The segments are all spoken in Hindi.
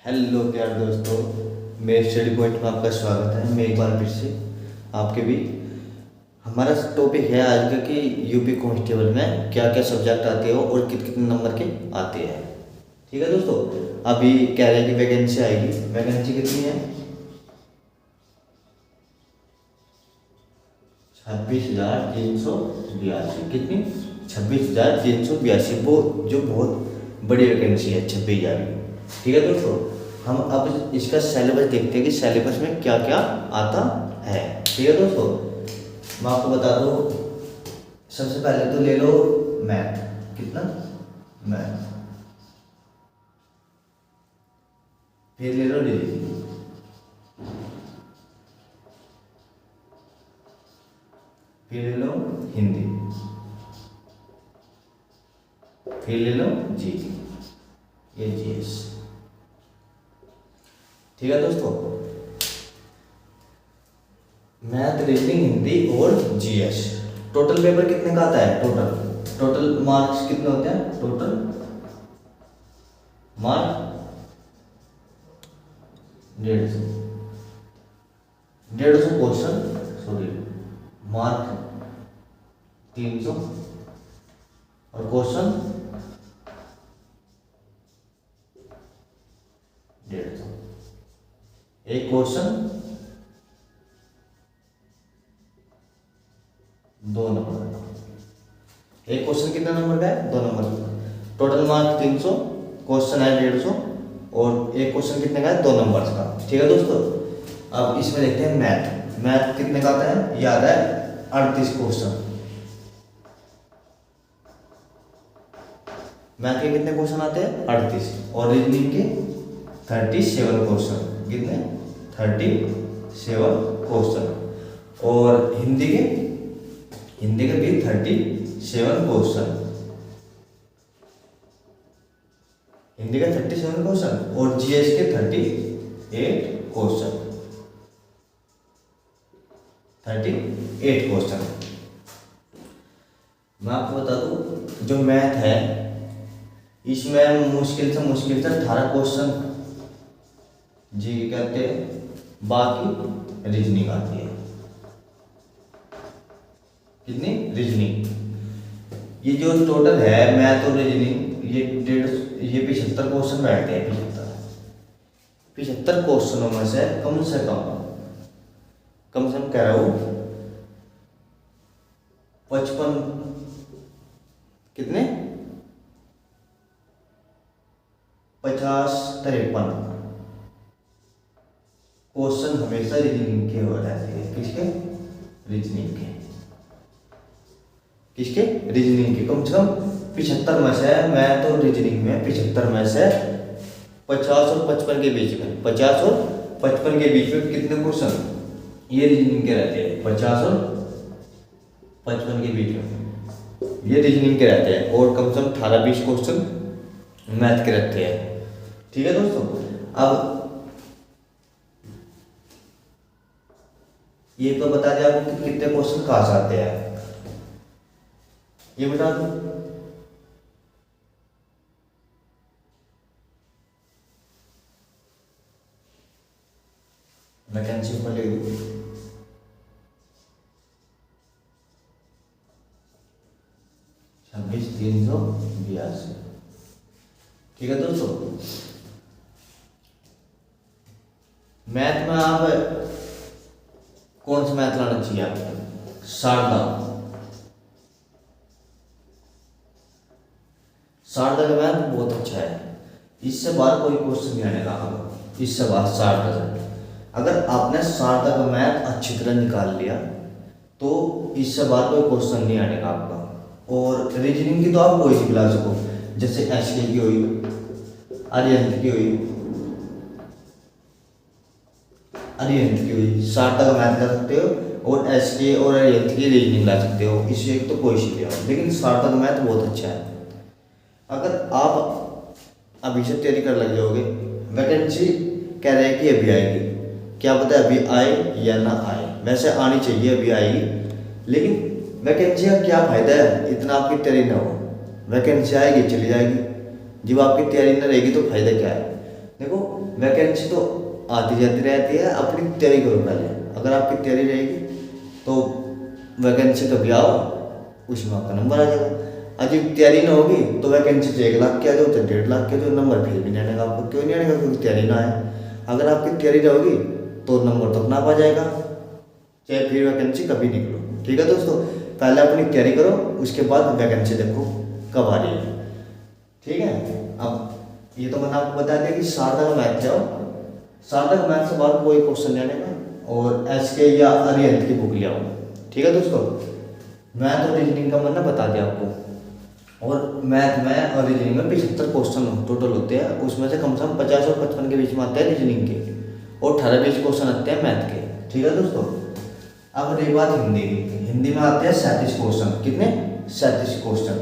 हेलो प्यार दोस्तों, मेरे स्टडी पॉइंट में आपका स्वागत है। मैं एक बार फिर से आपके भी हमारा टॉपिक है आज का कि यूपी कांस्टेबल में क्या क्या सब्जेक्ट आते हो और कितने नंबर के आते हैं। ठीक है दोस्तों, अभी कह रहे हैं कि वैकेंसी आएगी। वैकेंसी कितनी है? 26,382। कितनी? 26,382। वो जो बहुत बड़ी वैकेंसी है 26,000। ठीक है दोस्तों, हम अब इसका सिलेबस देखते हैं कि सिलेबस में क्या क्या आता है। ठीक है दोस्तों, मैं आपको बता दूं, सबसे पहले तो ले लो मैथ। कितना? मैथ। फिर ले लो रीजनिंग। फिर ले लो हिंदी। फिर ले लो जी, ये जीएस। ठीक है दोस्तों, मैथ, रीजनिंग, हिंदी और जीएस। टोटल पेपर कितने का आता है? टोटल मार्क्स कितने होते हैं? Total mark 150 question, sorry, mark 300 और क्वेश्चन 150। एक क्वेश्चन 2 नंबर का। एक क्वेश्चन कितने नंबर का है? 2 नंबर का। टोटल मार्क 300, क्वेश्चन है 150 और एक क्वेश्चन कितने का है? 2 नंबर का। ठीक है दोस्तों, अब इसमें देखते हैं मैथ। मैथ कितने का आता है? ये आता है 38 क्वेश्चन। मैथ के कितने क्वेश्चन आते हैं? 38। और रीजनिंग के 37 क्वेश्चन। कितने? 37 क्वेश्चन। और हिंदी के भी 37 क्वेश्चन। हिंदी का 37 क्वेश्चन और जीएस के 38 क्वेश्चन। 38 क्वेश्चन। मैं आपको बता दूं, जो मैथ है इसमें मुश्किल से 18 क्वेश्चन जी कहते हैं, बाकी रीजनिंग आती है। कितनी? रीजनिंग। ये जो टोटल है मैथ और रीजनिंग, ये 75 क्वेश्चन बैठते हैं। 75 क्वेश्चनों में से कम से कम कह रहा हूं 55, कितने? 50-53 क्वेश्चन हमेशा रीजनिंग के हो रहते हैं। किसके? रीजनिंग के। किसके? रीजनिंग के। कम से कम 75 में से, मैथ और रीजनिंग में 75 में से 50 और 55 के बीच में, 50 और 55 के बीच में कितने क्वेश्चन ये रीजनिंग के रहते हैं? 50 और 55 के बीच में ये रीजनिंग के रहते हैं और कम से कम 18-20 क्वेश्चन मैथ के रहते हैं। ठीक है दोस्तों, अब ये तो बता दिया आपको कि कितने क्वेश्चन कहाँ से आते हैं। ये बता दो, वैकेंसी पर ले दो। 26,382। ठीक है दोस्तों, मैथ में आप कौन सा मैथ लाना चाहिए आपको? शारदा का मैथ बहुत अच्छा है। इससे बाहर कोई क्वेश्चन नहीं आने का। इससे बाहर शारदा से, अगर आपने शारदा का मैथ अच्छी तरह निकाल लिया तो इससे बाहर कोई क्वेश्चन नहीं आने का आपका। और रीजनिंग की तो आप कोई सी पिला सको, जैसे एसके की हुई, आर्यंत की हुई, शारदा का मैथ ला सकते हो और एसके और आर्यंत की रीजनिंग ला सकते हो। इससे एक तो कोई सी ले आओ, लेकिन शारदा का मैथ बहुत अच्छा है। अगर आप अभी से तैयारी कर लग जाओगे, वैकेंसी कह रहे हैं कि अभी आएगी, क्या पता अभी आए या ना आए। वैसे आनी चाहिए, अभी आएगी, लेकिन वैकेंसी का क्या फायदा है इतना आपकी तैयारी ना हो। वैकेंसी आएगी चली जाएगी, जब आपकी तैयारी ना रहेगी तो फायदा क्या है। देखो वैकेंसी तो आती जाती रहती है, अपनी तैयारी करो पहले। अगर आपकी तैयारी रहेगी तो वैकेंसी कभी आओ उसमें आपका नंबर आ जाएगा। अगर तैयारी ना होगी तो वैकेंसी तो 1 लाख की आ जाओ तो 1.5 लाख के जो नंबर फिर भी नहीं आएगा आपको। क्यों नहीं आएगा? क्योंकि तैयारी ना है। अगर आपकी तैयारी रहेगी तो नंबर तो अपना आप आ जाएगा, चाहे फिर वैकेंसी कभी निकलो। ठीक है दोस्तों, पहले अपनी तैयारी करो, उसके बाद वैकेंसी देखो कब आ रही है। ठीक है, अब ये तो मैंने आपको बता दिया कि सार्थक मैथ जाओ, सार्थक मैथ से बाद कोई क्वेश्चन नहीं आएगा, और एसके या अरिहंत की बुक ले आओ। ठीक है दोस्तों, मैथ और रीजनिंग का मैंने बता दिया आपको। और मैथ में और रीजनिंग में 75 क्वेश्चन टोटल होते हैं, उसमें से कम 50 और 55 के बीच में आते हैं रीजनिंग के, और 18-20 क्वेश्चन आते हैं मैथ के। ठीक है दोस्तों, अब रही बात हिंदी की। हिंदी में आते हैं 37 क्वेश्चन। कितने? 37 क्वेश्चन।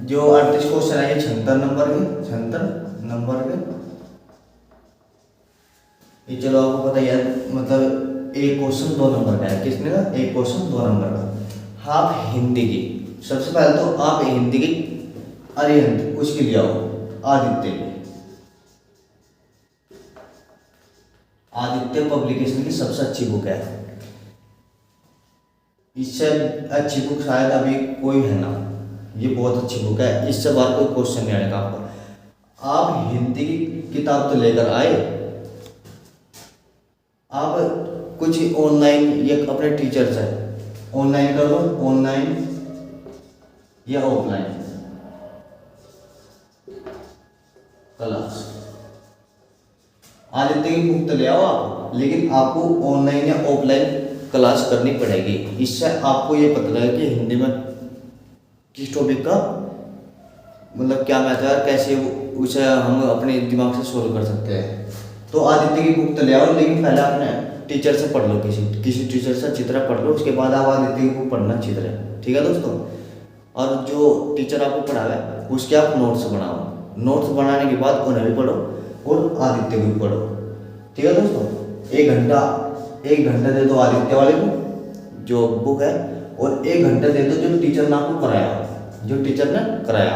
जो 38 क्वेश्चन है ये 76 नंबर के, 76 नंबर के। ये चलो आपको पता है, मतलब एक क्वेश्चन 2 नंबर का है। किसने का? एक क्वेश्चन 2 नंबर का। आप हिंदी की, सबसे पहले तो आप हिंदी की अरिहंत उसके लिए आओ, आदित्य की। आदित्य पब्लिकेशन की सबसे अच्छी बुक है, इससे अच्छी बुक शायद अभी कोई है ना। ये बहुत अच्छी बुक है, इससे बाहर कोई क्वेश्चन नहीं आएगा आपको। आप हिंदी की किताब तो लेकर आए, आप कुछ ऑनलाइन या अपने टीचर से ऑनलाइन कर लो, ऑनलाइन या ऑफलाइन क्लास। आदित्य की बुक तो ले आओ आप, लेकिन आपको ऑनलाइन या ऑफलाइन क्लास करनी पड़ेगी। इससे आपको ये पता लगेगा कि हिंदी में किस टॉपिक का मतलब क्या मैथ है, कैसे उसे हम अपने दिमाग से सोल्व कर सकते हैं। तो आदित्य की बुक तो ले आओ, लेकिन पहले आपने टीचर से पढ़ लो, किसी टीचर से अच्छी तरह पढ़ लो, उसके बाद आप आदित्य की बुक पढ़ना अच्छी तरह। ठीक है दोस्तों, और जो टीचर आपको पढ़ावे उसके आप नोट्स बनाओ। नोट्स बनाने के बाद उन्हें भी पढ़ो और आदित्य को भी पढ़ो। ठीक है दोस्तों, 1 घंटा दे दो आदित्य वाले को जो बुक है, और 1 घंटा दे दो जो टीचर ने आपको कराया, जो टीचर ने कराया।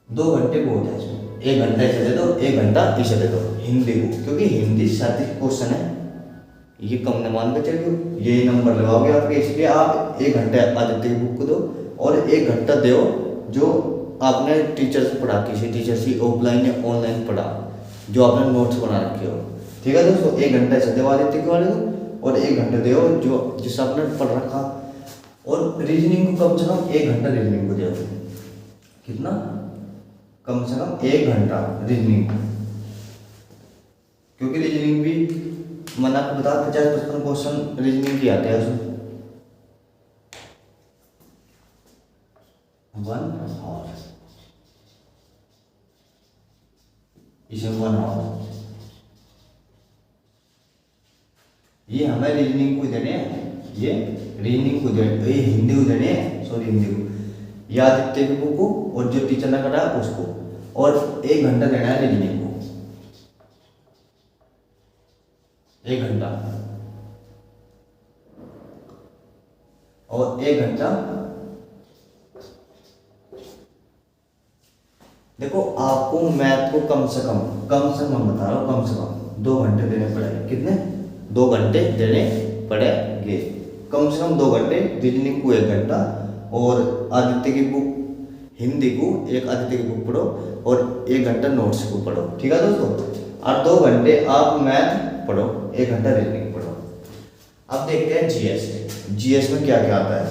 2 घंटे बहुत है इसमें। 1 घंटा इसे दे दो, 1 घंटा इसे दे दो हिंदी को, क्योंकि हिंदी 37 क्वेश्चन है, ये कम न मान के चलिए, यही नंबर लगाओगे आपके। इसलिए आप 1 घंटे आदित्य की बुक को दो, और 1 घंटा दो जो आपने टीचर से पढ़ा, किसी टीचर से ऑफलाइन या ऑनलाइन पढ़ा, जो आपने नोट्स बना रखे हो। ठीक है दोस्तों, 1 घंटा इसे दो आदित्य के वाले को, और 1 घंटा दो जो जिससे आपने पढ़ रखा। और रीजनिंग को कम से कम 1 घंटा रीजनिंग को दो। कितना? कम से कम 1 घंटा रीजनिंग, क्योंकि रीजनिंग भी मैंने आपको बता 50-55 क्वेश्चन रीजनिंग के आते हैं उसमें। 1 आवर, इसमें 1 आवर। ये हमें रीजनिंग को देने हैं, ये रीजनिंग को देने, ये हिंदी को देने हैं, सॉरी हिंदी को, या आदित्य की बुक को, और जो टीचर ने कराया उसको, और 1 घंटा देना है रीजनिंग को। 1 घंटा और 1 घंटा। देखो आपको मैथ को कम से कम बता रहा हूँ, कम से कम 2 घंटे देने पड़ेंगे। कितने? 2 घंटे देने पड़ेंगे, कम से कम 2 घंटे। रीजनिंग को 1 घंटा, और आदित्य की बुक हिंदी को एक आदित्य की बुक पढ़ो, और 1 घंटा नोट्स को पढ़ो। ठीक है दोस्तों, और 2 घंटे आप मैथ पढ़ो, 1 घंटा रीजनिंग पढ़ो। अब देखते हैं जीएस। जीएस में क्या क्या आता है।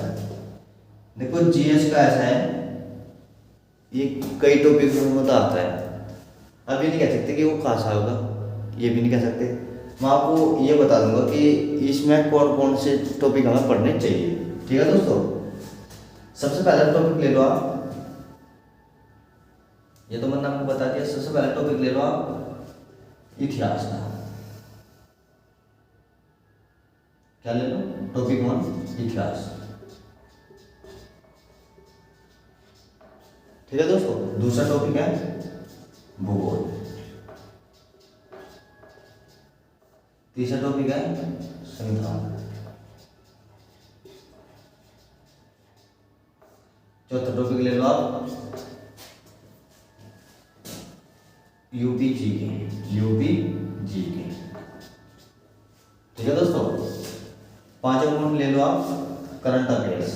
देखो जीएस का ऐसा है, ये कई टॉपिक में तो आता है। अब ये नहीं कह सकते कि वो कहाँ से होगा, ये भी नहीं कह सकते। मैं आपको ये बता दूंगा कि इसमें कौन कौन से टॉपिक हमें पढ़ने चाहिए। ठीक है दोस्तों, सबसे पहला टॉपिक ले लो आप, ये तो मैंने आपको बता दिया। सबसे पहला टॉपिक ले लो आप इतिहास का। क्या ले लो? टॉपिक 1 इतिहास। ठीक है दोस्तों, दूसरा टॉपिक है भूगोल। तीसरा टॉपिक है संविधान। चौथा टॉपिक ले लो आप यूपी जीके, यूपी जीके। ठीक है दोस्तों। पांचवा पॉइंट ले लो आप करंट अफेयर्स।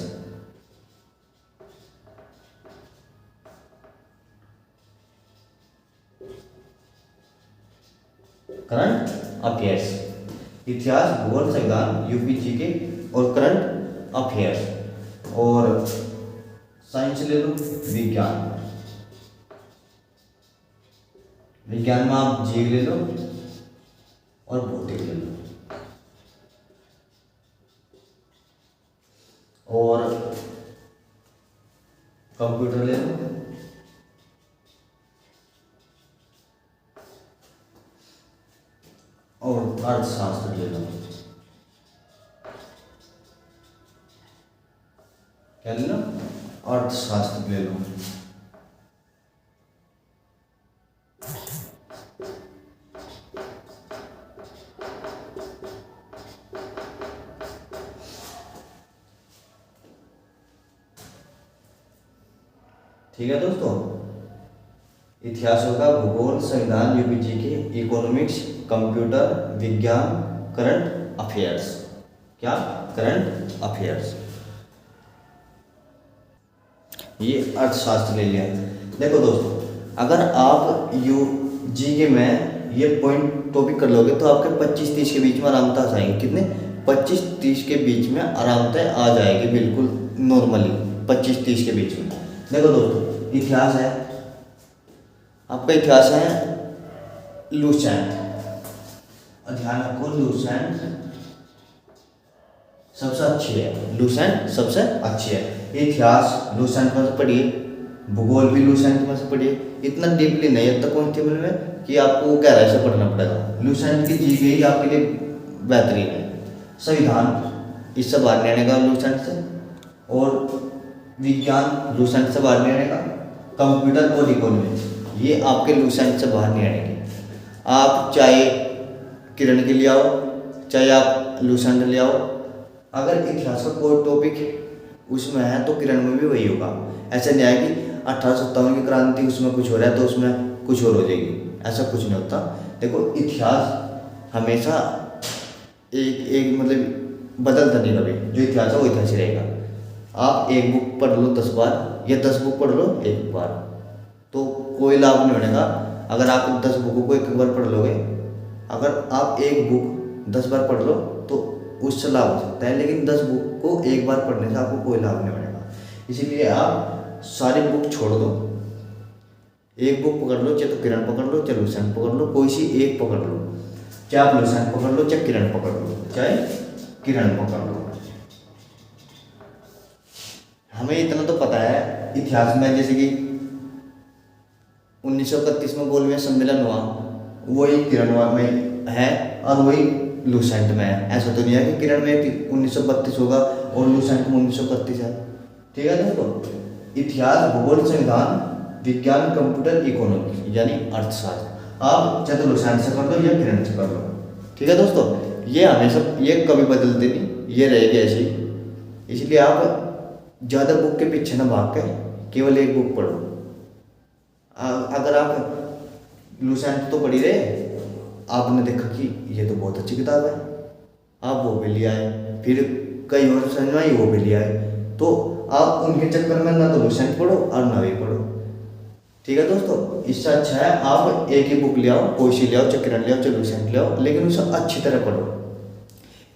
करंट अफेयर्स, इतिहास, भूगोल, संविधान, यूपी जीके और करंट अफेयर्स। और साइंस ले लो विज्ञान, विज्ञान में आप जीव ले लो और भौतिक ले लो। और कंप्यूटर ले लो और अर्थशास्त्र ले लो। क्या ले लो? अर्थशास्त्र ले लो। ठीक है दोस्तों। इतिहास होगा, भूगोल, संविधान, यूपी जीके, इकोनॉमिक्स, कंप्यूटर, विज्ञान, करंट अफेयर्स। क्या? Current affairs. ये अर्थशास्त्र ले लिया। देखो दोस्तों, अगर आप यू जीके में ये पॉइंट टॉपिक कर लोगे तो आपके 25-30 के बीच में आराम से आ जाएंगे। कितने? 25-30 के बीच में आराम से आ जाएगी, बिल्कुल नॉर्मली 25-30 के बीच में। देखो दोस्तों, इतिहास है आपका, इतिहास है लूसेंट, ध्यान रखो लूसेंट सबसे अच्छी है, लूसेंट सबसे अच्छी है। इतिहास लूसेंट में से पढ़िए, भूगोल भी लूसेंट में से पढ़िए। इतना डीपली नहीं है तक कॉन्स्टेबल में कि आपको गहराई से पढ़ना पड़ेगा। लूसेंट की जीके ही आपके लिए बेहतरीन है। संविधान इससे बाहर नहीं आने का लूसेंट से, और विज्ञान लूसेंट से बाहर नहीं आने का, कंप्यूटर और इकोनॉमिक्स ये आपके लूसेंट से बाहर नहीं आएंगे। आप चाहे किरण के लिए आओ, चाहे आप लूसेंट ले आओ, अगर इतिहास का कोई टॉपिक उसमें है तो किरण में भी वही होगा। ऐसा नहीं है कि 1857 की क्रांति उसमें कुछ हो रहा है तो उसमें कुछ और हो जाएगी, ऐसा कुछ नहीं होता। देखो, इतिहास हमेशा एक मतलब बदलता नहीं कभी, जो इतिहास है वो इतिहास ही रहेगा। आप एक बुक पढ़ लो 10 बार या 10 बुक पढ़ लो एक बार तो कोई लाभ नहीं होने का। अगर आप 10 बुकों को एक बार पढ़ लोगे, अगर आप एक बुक 10 बार पढ़ लो तो उससे लाभ हो सकता है, लेकिन 10 बुक को एक बार पढ़ने से आपको कोई लाभ नहीं होने का। इसीलिए आप सारी बुक छोड़ दो, एक बुक पकड़ लो, चाहे तो किरण पकड़ लो, चाहे लूसेंट पकड़ लो, कोई सी एक पकड़ लो। चाहे आप लूसेंट पकड़ लो, चाहे किरण पकड़ लो, चाहे किरण पकड़ लो। हमें इतना तो पता है इतिहास में, जैसे कि 1931 में गोलमेज सम्मेलन हुआ, वही किरण में है और वही लूसेंट में है। ऐसा तो नहीं है कि किरण में 1932 होगा और लूसेंट में 1931 है। ठीक है दोस्तों। इतिहास, भूगोल, संविधान, विज्ञान, कंप्यूटर, इकोनॉमिक्स यानी अर्थशास्त्र आप चाहे तो लूसेंट से कर लो या किरण से कर लो। ठीक है दोस्तों। ये हमेशा, ये कभी बदलते नहीं, ये रहेगी ऐसे ही। इसलिए आप ज़्यादा बुक के पीछे ना भाग के केवल एक बुक पढ़ो। अगर आप लूसेंट तो पढ़ी रहे, आपने देखा कि ये तो बहुत अच्छी किताब है, आप वो भी ले आए, फिर कई और समझ में आई वो भी ले आए, तो आप उनके चक्कर में ना तो लूसेंट पढ़ो और ना भी पढ़ो। ठीक है दोस्तों। इससे अच्छा है आप एक ही बुक ले आओ, कोई सी ले आओ, चाहे किरण ले आओ, चाहे लूसेंट ले आओ, लेकिन उसे अच्छी तरह पढ़ो।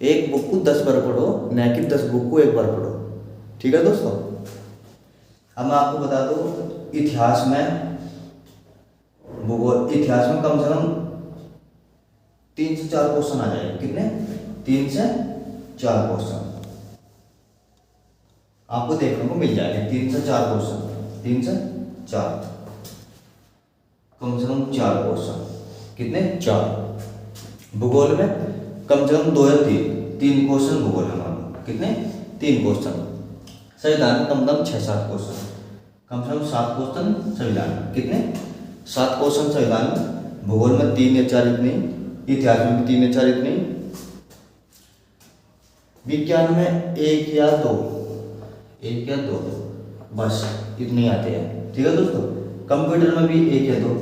एक बुक को 10 बार पढ़ो, न कि 10 बुक को एक बार पढ़ो। ठीक है दोस्तों। अब मैं आपको बता दूं, इतिहास में, भूगोल, इतिहास में कम से कम 3 से 4 क्वेश्चन आ जाएंगे। कितने? 3 से 4 क्वेश्चन आपको देखने को मिल जाएंगे। 3 से 4 क्वेश्चन, 3 से 4, कम से कम 4 क्वेश्चन। कितने? 4। भूगोल में कम से कम 2 या 3 क्वेश्चन भूगोल में मानो। कितने? 3 क्वेश्चन। संविधान में कम से कम 6-7 क्वेश्चन, कम से कम 7 क्वेश्चन संविधान। कितने? 7 क्वेश्चन संविधान में। भूगोल में 3 या 4 इतने, इतिहास में भी 3 या 4 इतने, विज्ञान में 1 या 2, 1 या 2, बस इतने ही आते हैं। ठीक है दोस्तों, कंप्यूटर में भी 1 या 2,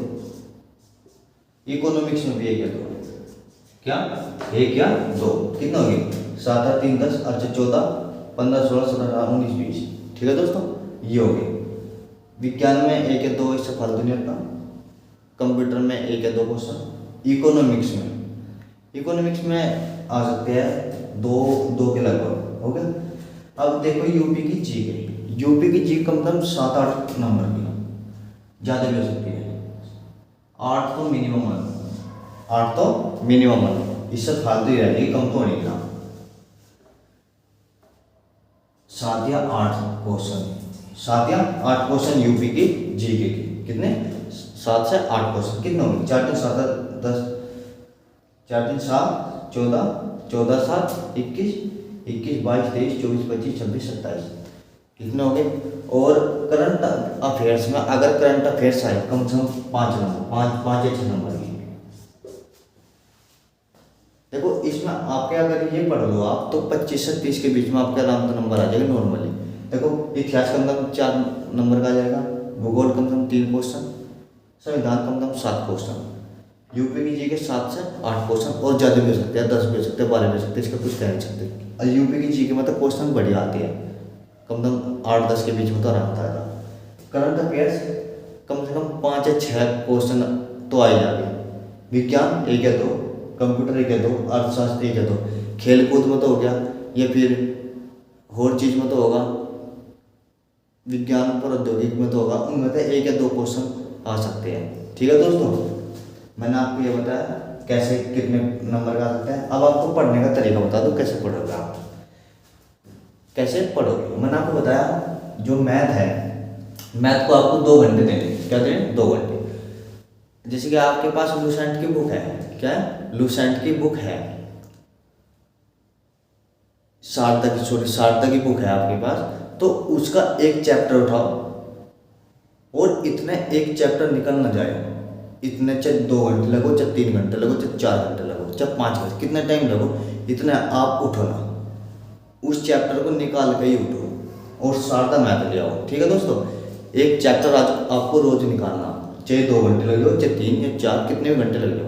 इकोनॉमिक्स में भी 1 या 2, क्या 1 या 2, कितना हो गया 7 और 3 10, अच्छा 14 15 16 17 18 19 20। ठीक है दोस्तों, ये हो गए। विज्ञान में 1 या 2 इससे फालतू नहीं होता, कंप्यूटर में 1 या 2 क्वेश्चन, इकोनॉमिक्स में आ सकते हैं 2 के लगभग हो गया। अब देखो यूपी की जी के, यूपी की जी कम से कम 7-8 नंबर की, ज़्यादा भी हो सकती है, 8 तो मिनिमम है, 8 तो मिनिमम है, इससे फालतू ही रहेगी, कम तो नहीं था। 7 या 8 क्वेश्चन, 7 या 8 क्वेश्चन यूपी की जीके के, कितने 7 से 8 क्वेश्चन, कितने होंगे 4 3 7 10, 4 3 7 14 14 7 21 21 22 23 24 25 26 27, कितने हो गए। और करंट अफेयर्स में अगर करंट अफेयर्स आए कम से कम 5 नंबर, 5 या 6 नंबर की। देखो इसमें आपके अगर ये पढ़ लो आप तो 25 से 30 के बीच में आपके आराम से नंबर आ जाएगा नॉर्मली। देखो इतिहास कम से कम 4 नंबर का आ जाएगा, भूगोल कम से कम 3 क्वेश्चन, संविधान कम से कम 7 क्वेश्चन, यूपी की जी के 7 से 8 क्वेश्चन, और ज़्यादा भी हो सकते हैं, 10 भी हो सकते हैं, 12 भी हो सकते हैं, इसका कुछ कह नहीं सकते। और यूपी की जी के मतलब क्वेश्चन बढ़िया आती है, कम से कम 8-10 के बीच में तो आराम था। करंट अफेयर्स कम से कम 5 या 6 क्वेश्चन तो आ ही जाएंगे। विज्ञान 1 या 2, कंप्यूटर 1 या 2, अर्थशास्त्र 1 या 2, खेल कूद में तो हो गया, या फिर और चीज़ में तो होगा, विज्ञान प्रौद्योगिक में तो होगा, उनमें से 1 या 2 क्वेश्चन आ सकते हैं। ठीक है दोस्तों, मैंने आपको ये बताया कैसे कितने नंबर का आ सकता है। अब आपको पढ़ने का तरीका बता दो, कैसे पढ़ोगे आप, कैसे पढ़ोगे। मैंने आपको बताया जो मैथ है, मैथ को आपको 2 घंटे देंगे, क्या दें 2 घंटे। जैसे कि आपके पास लूसेंट की बुक है, क्या है लूसेंट की बुक है, शारदा की बुक है आपके पास, तो उसका एक चैप्टर उठाओ और इतने एक चैप्टर निकल ना जाए, इतने चाहे 2 घंटे लगो, चाहे 3 घंटे लगो, चाहे 4 घंटे लगो, चाहे 5 घंटे, कितना टाइम लगो, इतना आप उठो ना, उस चैप्टर को निकाल के ही उठो और शारदा मैथ ले आओ। ठीक है दोस्तों, एक चैप्टर आज आपको रोज निकालना, चाहे 2 घंटे लग जाओ, चाहे 3 या 4, कितने भी घंटे लग जाओ।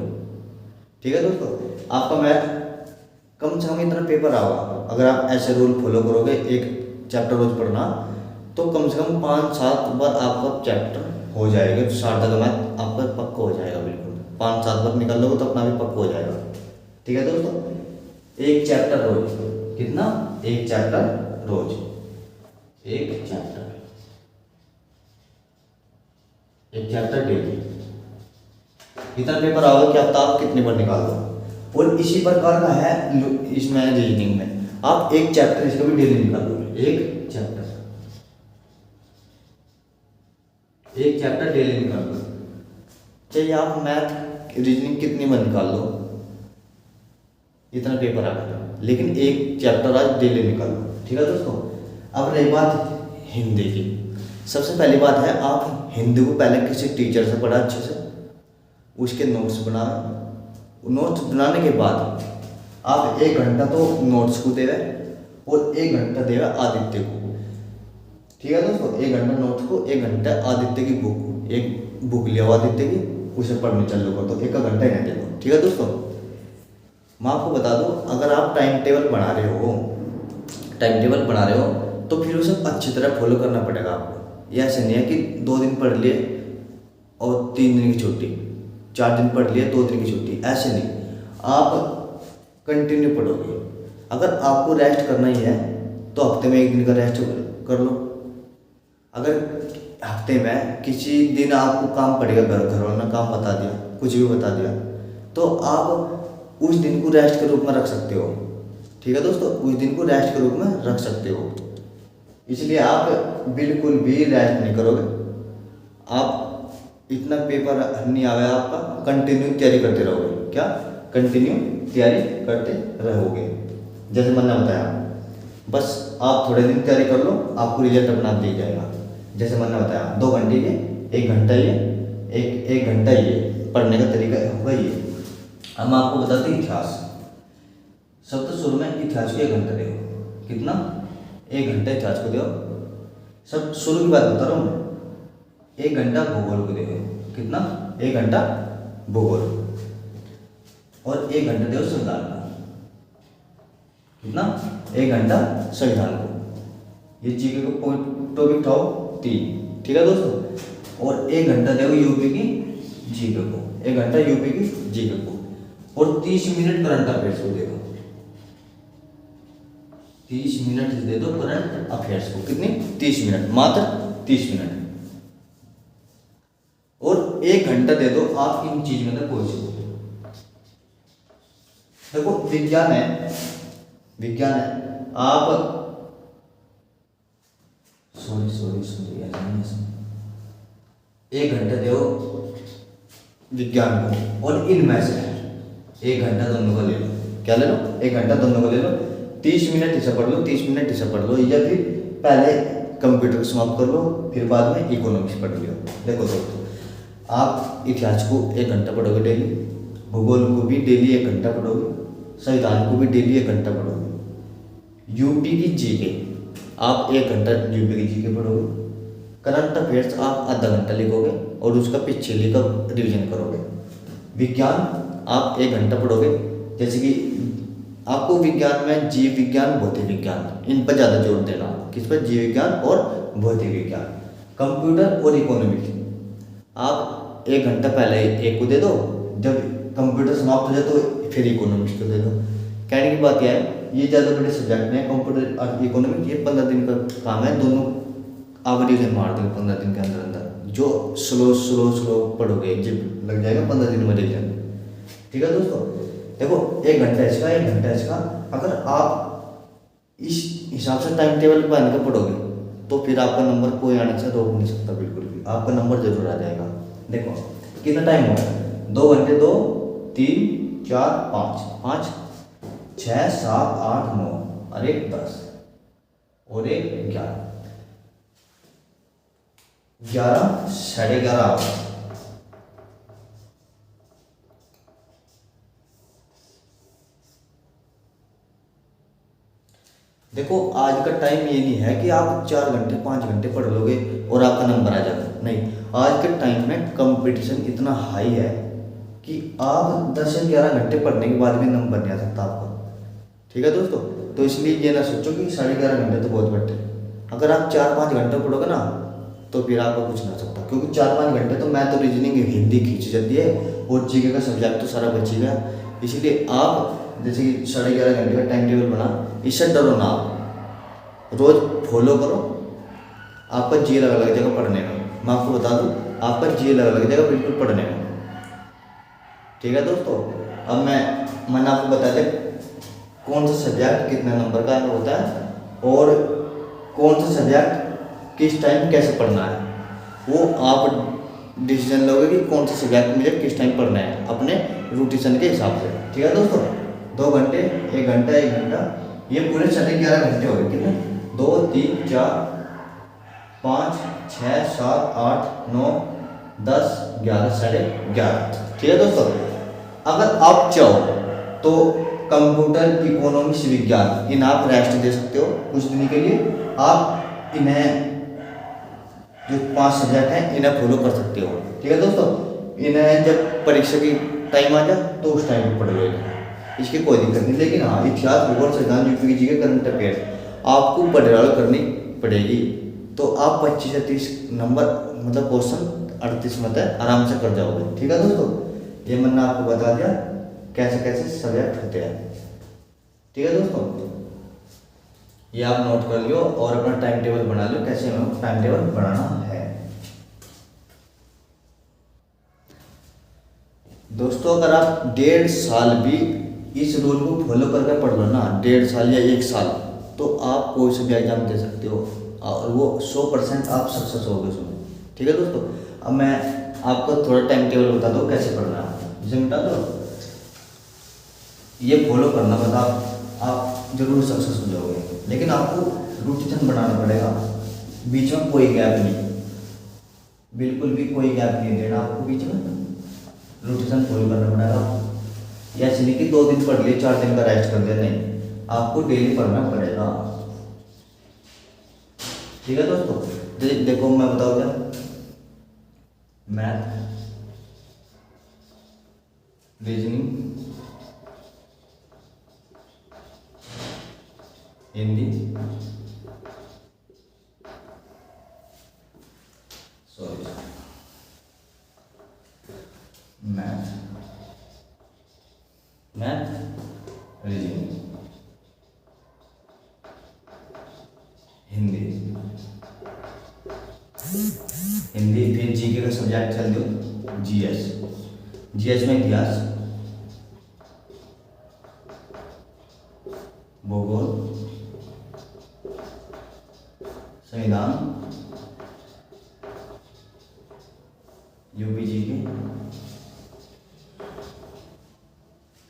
ठीक है दोस्तों, आपका मैथ कम से कम इतना पेपर आओगा, अगर आप ऐसे रूल फॉलो करोगे, एक चैप्टर रोज पढ़ना, तो कम से कम 5-7 बार आपका चैप्टर हो जाएगा, तो शारदा का मैथ आपका पक्का हो जाएगा, बिल्कुल 5-7 बार निकाल लोगे तो अपना भी पक्का हो जाएगा। ठीक है दोस्तों, एक चैप्टर रोज, कितना, एक चैप्टर रोज, एक चैप्टर डेली, इतना पेपर आओगे कि आप कितनी बार निकाल दो। और इसी प्रकार का है इसमें रीजनिंग में, आप एक चैप्टर इसका भी डेली निकाल दोगे, एक चैप्टर डेली निकाल दो, चाहे आप मैथ रीजनिंग कितनी बार निकाल लो, इतना पेपर आ गया, लेकिन एक चैप्टर आज डेली निकाल लो। ठीक है दोस्तों, अब रही बात हिंदी की। सबसे पहली बात है, आप हिंदी को पहले किसी टीचर से पढ़ा अच्छे से, उसके नोट्स बना, नोट्स बनाने के बाद आप 1 घंटा तो नोट्स को देवे और 1 घंटा देवे आदित्य को। ठीक है दोस्तों, 1 घंटा नोट्स को, 1 घंटा आदित्य की बुक, एक बुक लिया आदित्य की, उसे पढ़ने चल लो, तो 1 घंटा ही नहीं देखो। ठीक है दोस्तों, मैं आपको बता दूं, अगर आप टाइम टेबल बना रहे हो तो फिर उसे अच्छी तरह फॉलो करना पड़ेगा आपको। ये ऐसे नहीं है कि 2 दिन पढ़ लिए और 3 दिन की छुट्टी, 4 दिन पढ़ लिए 2 दिन की छुट्टी, ऐसे नहीं, आप कंटिन्यू पढ़ोगे। अगर आपको रेस्ट करना ही है तो हफ्ते में 1 दिन का रेस्ट कर लो। अगर हफ्ते में किसी दिन आपको काम पड़ेगा, घर वालों ने काम बता दिया, कुछ भी बता दिया, तो आप उस दिन को रेस्ट के रूप में रख सकते हो। ठीक है दोस्तों, उस दिन को रेस्ट के रूप में रख सकते हो, इसलिए आप बिल्कुल भी रेस्ट नहीं करोगे। आप इतना पेपर नहीं आएगा आपका, कंटिन्यू तैयारी करते रहोगे, क्या कंटिन्यू तैयारी करते रहोगे। जैसे मैंने बताया, बस आप थोड़े दिन तैयारी कर लो, आपको रिजल्ट अपना दिया जाएगा। जैसे मैंने बताया 2 घंटे ये, 1 घंटा ये, एक घंटा ये पढ़ने का तरीका होगा ये। अब मैं आपको बताते इतिहास। सबसे शुरू में इतिहास को 1 घंटा दो, कितना 1 घंटा इतिहास को दो। सब शुरू की बात बता रहा हूँ मैं। 1 घंटा भूगोल को देखो, कितना, 1 घंटा भूगोल, और 1 घंटा देखो संविधान का, कितना, 1 घंटा संविधान को। ये जीके को टॉपिक उठाओ 3, ठीक है दोस्तों। और 1 घंटा देखो यूपी की जीके को, 1 घंटा यूपी की जीके को, और 30 मिनट करंट अफेयर्स को दे दो, 30 मिनट दे दो करंट अफेयर्स को, कितनी, 30 मिनट, मात्र 30 मिनट। और 1 घंटा दे दो आप इन चीज में पहुंच सको। देखो विज्ञान है, विज्ञान है, आप सॉरी ऐसा 1 घंटा दो विज्ञान को, और इनमें से 1 घंटा दोनों को ले लो, क्या ले लो, 1 घंटा दोनों को ले लो, 30 मिनट इसे पढ़ लो, 30 मिनट इसे पढ़ लो, या फिर पहले कंप्यूटर समाप्त कर लो, फिर बाद में इकोनॉमिक्स पढ़ लियो। देखो दोस्तों, आप इतिहास को 1 घंटा पढ़ोगे डेली, भूगोल को भी डेली 1 घंटा पढ़ोगे, संविधान को भी डेली 1 घंटा पढ़ोगे, यूपी की जीके आप 1 घंटा यूपी की जीके पढ़ोगे, करंट अफेयर्स आप आधा घंटा लिखोगे और उसका पीछे लिखकर रिवीजन करोगे, विज्ञान आप 1 घंटा पढ़ोगे। जैसे कि आपको विज्ञान में जीव विज्ञान, भौतिक विज्ञान, इन पर ज़्यादा जोर देना, किस पर, जीव विज्ञान और भौतिक विज्ञान। कंप्यूटर और इकोनॉमिक्स आप 1 घंटा पहले एक को दे दो, जब कंप्यूटर समाप्त हो जाए तो फिर इकोनॉमिक्स को दे दो। कहने की बात यह है, ये ज़्यादा बड़े सब्जेक्ट में कंप्यूटर और इकोनॉमिक्स, ये 15 दिन का काम है, दोनों आप रिवीजन मार देंगे 15 दिन के अंदर अंदर। जो स्लो पढ़ोगे जब लग जाएगा 15 दिन में रिवीजन, ठीक है दोस्तों। देखो 1 घंटा इसका, 1 घंटा इसका, अगर आप इस हिसाब से टाइम टेबल बना के पढ़ोगे तो फिर आपका नंबर कोई आने से रोक नहीं सकता, बिल्कुल भी आपका नंबर जरूर आ जाएगा। देखो कितना टाइम हो गया, 2 घंटे, 2, 3, 4, 5, 6, 7, 8, 9 और 1, 10 और 1, 11, 11, 11:30 देखो आज का टाइम ये नहीं है कि आप 4 घंटे 5 घंटे पढ़ लोगे और आपका नंबर आ जाएगा, नहीं। आज के टाइम में कंपटीशन इतना हाई है कि आप 10 या 11 घंटे पढ़ने के बाद भी नंबर नहीं आ सकता आपका, ठीक है दोस्तों। तो इसलिए ये ना सोचो कि 11.5 घंटे तो बहुत बैठे, अगर आप 4-5 घंटे पढ़ोगे ना तो फिर आपका कुछ नहीं हो सकता, क्योंकि 4-5 घंटे तो मैथ और रीजनिंग हिंदी खींच जाती है और जीके का सब्जेक्ट तो सारा बचेगा। इसलिए आप जैसे कि 11.5 घंटे का टाइम टेबल बना, इससे डरो ना, आप रोज फॉलो करो, आपका जी लग जाएगा पढ़ने में। मैं आपको बता दूं, आपका जी लग जाएगा बिल्कुल पढ़ने में, ठीक है दोस्तों। अब मैंने आपको बता दें कौन सा सब्जेक्ट कितने नंबर का होता है और कौन सा सब्जेक्ट किस टाइम कैसे पढ़ना है, वो आप डिसीजन लोगे कि कौन सा सब्जेक्ट मुझे किस टाइम पढ़ना है अपने रूटीन के हिसाब से, ठीक है दोस्तों। 2 घंटे, 1 घंटा, 1 घंटा, ये पूरे 11.5 घंटे हो गए, कितने, 2, 3, 4, 5, 6, 7, 8, 9, 10, 11, 11:30, ठीक है दोस्तों। अगर आप चाहो तो कंप्यूटर, इकोनॉमिक्स, विज्ञान, इन आप रेस्ट दे सकते हो कुछ दिन के लिए। आप इन्हें जो 5 सब्जेक्ट हैं इन्हें फॉलो कर सकते हो, ठीक है दोस्तों। इन्हें जब परीक्षा की टाइम आ जाए तो उस टाइम पर पढ़ लो, इसकी कोई दिक्कत नहीं। लेकिन हाँ, इतिहास, भूगोल, संविधान, यूपी की जीके, करंट अफेयर आपको बढ़िया करनी पड़ेगी, तो आप 25 से 30 नंबर मतलब क्वेश्चन 38 में आराम से कर जाओगे, ठीक है दोस्तों। ये मैंने आपको बता दिया कैसे कैसे सब्जेक्ट होते हैं, ठीक है दोस्तों। ये आप नोट कर लियो और अपना टाइम टेबल बना लो, कैसे हमें टाइम टेबल बनाना है। दोस्तों अगर आप 1.5 साल भी इस रूल को फॉलो करके पढ़ लो ना, 1.5 साल या 1 साल, तो आप कोई सा भी एग्जाम दे सकते हो और वो 100% आप सक्सेस होगे उसमें, ठीक है दोस्तों। अब मैं आपको थोड़ा टाइम टेबल बता दो कैसे पढ़ना है, जिसे बता दो, ये फॉलो करना, बता आप जरूर सक्सेस हो जाओगे। लेकिन आपको रूटीन बनाना पड़ेगा, बीच में कोई गैप नहीं, बिल्कुल भी कोई गैप नहीं देना आपको, बीच में रूटीन फॉलो करना पड़ेगा। या ऐसे नहीं कि 2 दिन पढ़ लिए 4 दिन का रेस्ट कर दिया, नहीं, आपको डेली पढ़ना पड़ेगा। ठीक है दोस्तों, देखो मैं बताऊँ क्या, math, reasoning, Hindi, sorry, math, reasoning, Hindi, फिर जीके का सब्जेक्ट चल दो, जीएस में इतिहास, भूगोल, संविधान, यूपी जीके,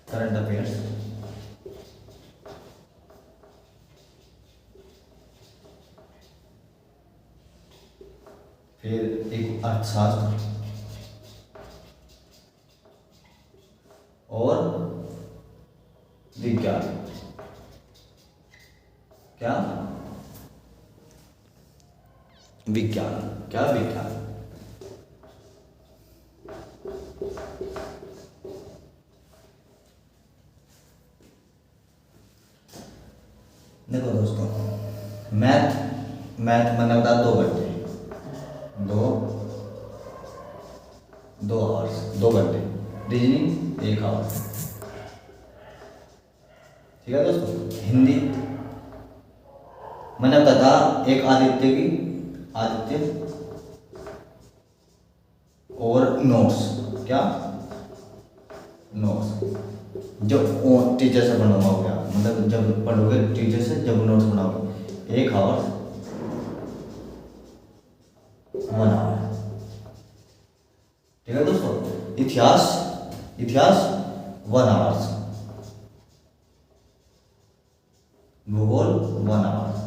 करंट अफेयर्स, फिर एक अर्थशास्त्र और विज्ञान। क्या विज्ञान, क्या विज्ञान। देखो दोस्तों, मैथ मैंने बता 2 घंटे, 2 आवर्स, 2 घंटे, रीजनिंग 1 आवर। ठीक है दोस्तों, हिंदी मैंने बता एक आदित्य और नोट्स, क्या नोट्स जो टीचर से बनवा हो गया, मतलब जब पढ़ोगे टीचर से, जब नोट्स बनाओगे 1 आवर 1 आवर। ठीक है दोस्तों, इतिहास 1 आवर्स, भूगोल 1 आवर्स,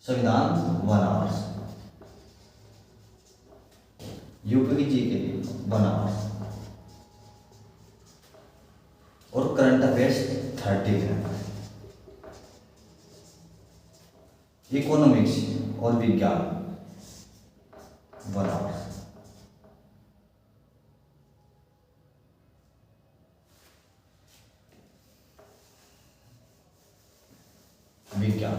संविधान 1 आवर्स, यूपी की जीके 1 आवर्स और करंट अफेयर्स 30 मिनट। इकोनॉमिक्स और विज्ञान 1 आवर। विज्ञान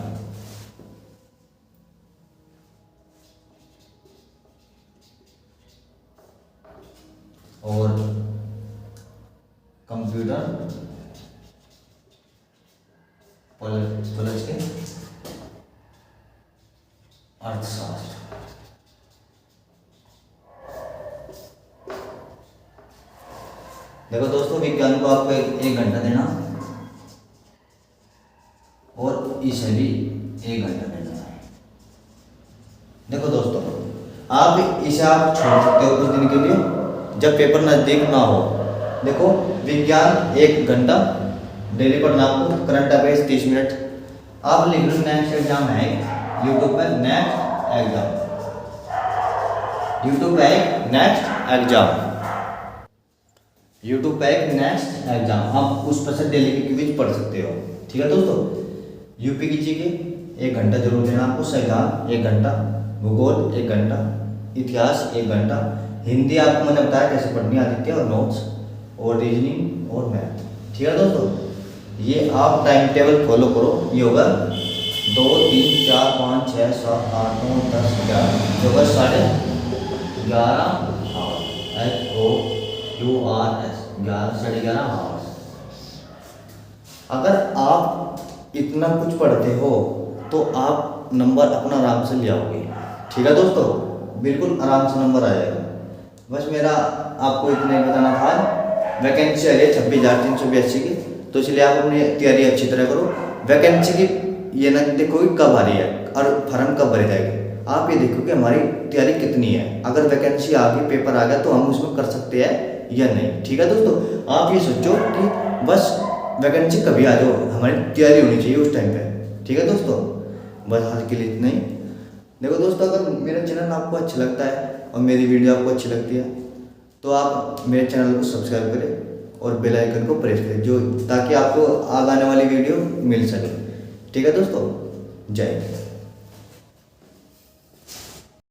और कंप्यूटर प्लस के अर्थशास्त्र। देखो दोस्तों, विज्ञान को आपको 1 घंटा देना और इसे भी 1 घंटा देना है। देखो दोस्तों, आप इसे आप छोड़ सकते हो कुछ दिन के लिए जब पेपर नज़दीक ना हो। देखो, विज्ञान 1 घंटा डेली पढ़ना आपको, करंट अफेयर्स 30 मिनट। आप लिख लो नेक्स्ट एग्जाम है यूट्यूब पर, नेक्स्ट एग्जाम, यूट्यूब पे एक नेक्स्ट एग्जाम, यूट्यूब पे एक नेक्स्ट एग्जाम, आप उस पर से डेली की क्विज पढ़ सकते हो। ठीक है दोस्तों, यूपी की जीके 1 घंटा जरूर देना आपको, संविधान 1 घंटा, भूगोल 1 घंटा, इतिहास 1 घंटा, हिंदी आपको मैंने बताया कैसे पढ़नी आदित्य और नोट्स, और रीजनिंग और मैथ। ठीक है दोस्तों, ये आप टाइम टेबल फॉलो करो। ये होगा 2 3 4 5 6 7 8 9 10 11, जो होगा 11:30 HOURS, 11:30 आवर्स। अगर आप इतना कुछ पढ़ते हो तो आप नंबर अपना आराम से ले आओगे। ठीक है दोस्तों, बिल्कुल आराम से नंबर आ जाएगा। बस मेरा आपको इतना ही बताना था। वैकेंसी आ रही है 26,382 की, तो इसलिए आप अपनी तैयारी अच्छी तरह करो। वैकेंसी की ये ना देखो कि कब आ रही है और फॉर्म कब भरे जाएंगे, आप ये देखो कि हमारी तैयारी कितनी है। अगर वैकेंसी आ गई, पेपर आ गया, तो हम उसमें कर सकते हैं या नहीं। ठीक है दोस्तों, आप ये सोचो कि बस वैकेंसी कभी आ जाओ, हमारी तैयारी होनी चाहिए उस टाइम पे। ठीक है दोस्तों, बस आज के लिए इतना ही। देखो दोस्तों, अगर मेरा चैनल आपको अच्छा लगता है और मेरी वीडियो आपको अच्छी लगती है तो आप मेरे चैनल को सब्सक्राइब करें और बेल आइकन को प्रेस करें, जो ताकि आपको आगे आने वाली वीडियो मिल सके। ठीक है दोस्तों, जय हिंद।